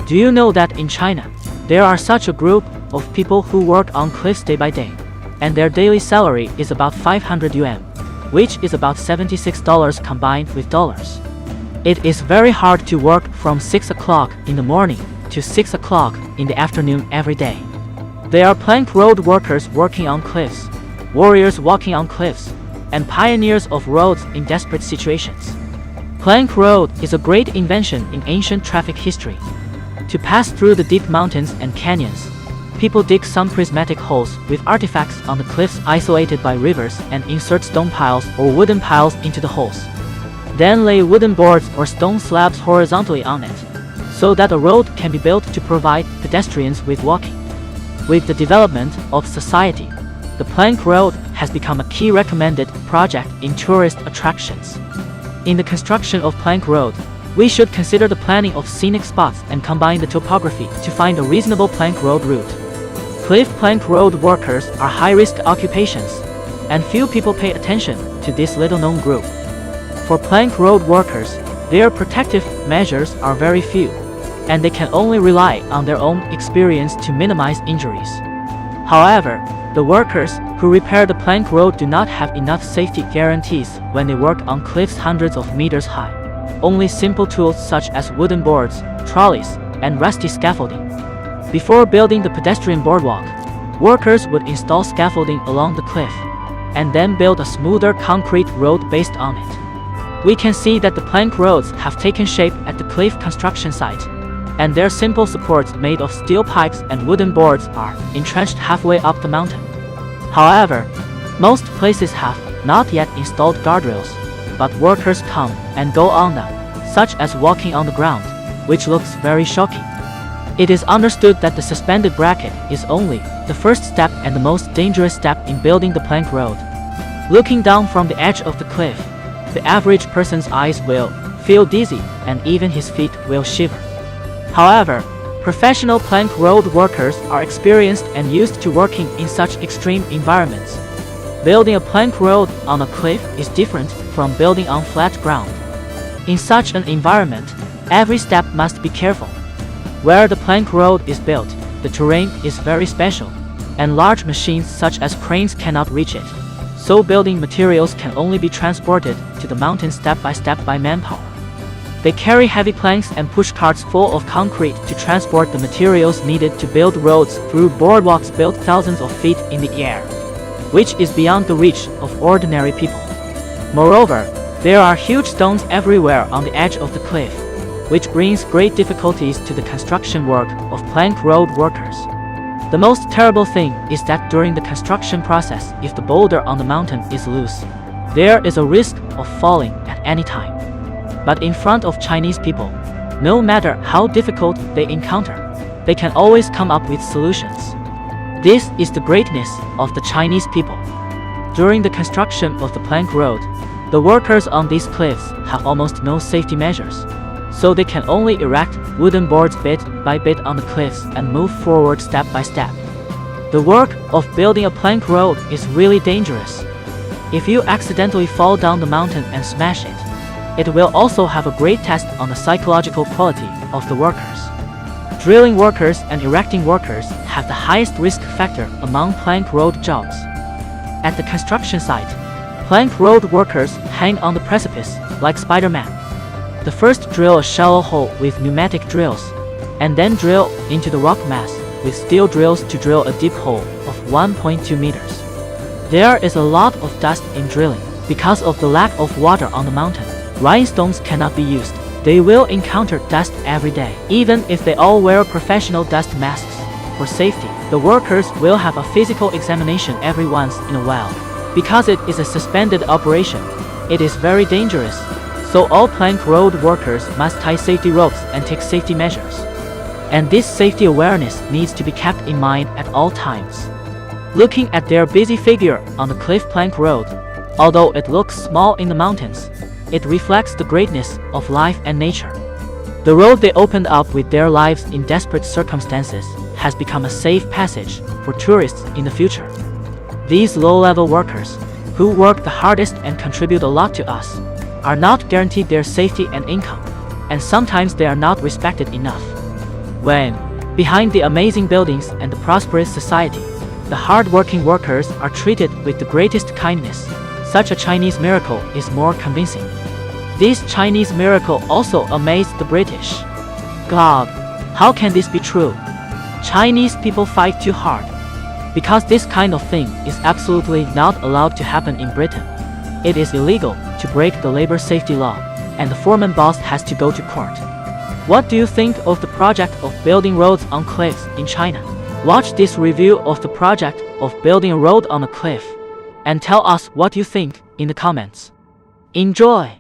Do you know that in China, there are such a group of people who work on cliffs day by day, and their daily salary is about 500 yuan, which is about $76 combined with dollars. It is very hard to work from 6 o'clock in the morning to 6 o'clock in the afternoon every day. There are plank road workers working on cliffs, warriors walking on cliffs, and pioneers of roads in desperate situations. Plank road is a great invention in ancient traffic history. To pass through the deep mountains and canyons, people dig some prismatic holes with artifacts on the cliffs isolated by rivers and insert stone piles or wooden piles into the holes. Then lay wooden boards or stone slabs horizontally on it, so that a road can be built to provide pedestrians with walking. With the development of society, the plank road has become a key recommended project in tourist attractions. In the construction of plank road, we should consider the planning of scenic spots and combine the topography to find a reasonable plank road route. Cliff plank road workers are high-risk occupations, and few people pay attention to this little-known group. For plank road workers, their protective measures are very few, and they can only rely on their own experience to minimize injuries. However, the workers who repair the plank road do not have enough safety guarantees when they work on cliffs hundreds of meters high. Only simple tools such as wooden boards, trolleys, and rusty scaffolding. Before building the pedestrian boardwalk, workers would install scaffolding along the cliff, and then build a smoother concrete road based on it. We can see that the plank roads have taken shape at the cliff construction site, and their simple supports made of steel pipes and wooden boards are entrenched halfway up the mountain. However, most places have not yet installed guardrails, but workers come and go on them, such as walking on the ground, which looks very shocking. It is understood that the suspended bracket is only the first step and the most dangerous step in building the plank road. Looking down from the edge of the cliff, the average person's eyes will feel dizzy and even his feet will shiver. However, professional plank road workers are experienced and used to working in such extreme environments. Building a plank road on a cliff is different from building on flat ground. In such an environment, every step must be careful. Where the plank road is built, the terrain is very special, and large machines such as cranes cannot reach it. So building materials can only be transported to the mountain step by manpower. They carry heavy planks and push carts full of concrete to transport the materials needed to build roads through boardwalks built thousands of feet in the air, which is beyond the reach of ordinary people. Moreover, there are huge stones everywhere on the edge of the cliff, which brings great difficulties to the construction work of plank road workers. The most terrible thing is that during the construction process, if the boulder on the mountain is loose, there is a risk of falling at any time. But in front of Chinese people, no matter how difficult they encounter, they can always come up with solutions. This is the greatness of the Chinese people. During the construction of the plank road, the workers on these cliffs have almost no safety measures, so they can only erect wooden boards bit by bit on the cliffs and move forward step by step. The work of building a plank road is really dangerous. If you accidentally fall down the mountain and smash it, it will also have a great test on the psychological quality of the workers. Drilling workers and erecting workers have the highest risk factor among plank road jobs. At the construction site, plank road workers hang on the precipice like Spider-Man. The first drill a shallow hole with pneumatic drills, and then drill into the rock mass with steel drills to drill a deep hole of 1.2 meters. There is a lot of dust in drilling because of the lack of water on the mountain. Rhinestones cannot be used. They will encounter dust every day. Even if they all wear professional dust masks for safety, the workers will have a physical examination every once in a while. Because it is a suspended operation, it is very dangerous. So all plank road workers must tie safety ropes and take safety measures. And this safety awareness needs to be kept in mind at all times. Looking at their busy figure on the cliff plank road, although it looks small in the mountains, it reflects the greatness of life and nature. The road they opened up with their lives in desperate circumstances has become a safe passage for tourists in the future. These low-level workers, who work the hardest and contribute a lot to us, are not guaranteed their safety and income, and sometimes they are not respected enough. When, behind the amazing buildings and the prosperous society, the hard-working workers are treated with the greatest kindness, such a Chinese miracle is more convincing. This Chinese miracle also amazed the British. God, how can this be true? Chinese people fight too hard. Because this kind of thing is absolutely not allowed to happen in Britain. It is illegal to break the labor safety law, and the foreman boss has to go to court. What do you think of the project of building roads on cliffs in China? Watch this review of the project of building a road on a cliff, and tell us what you think in the comments. Enjoy!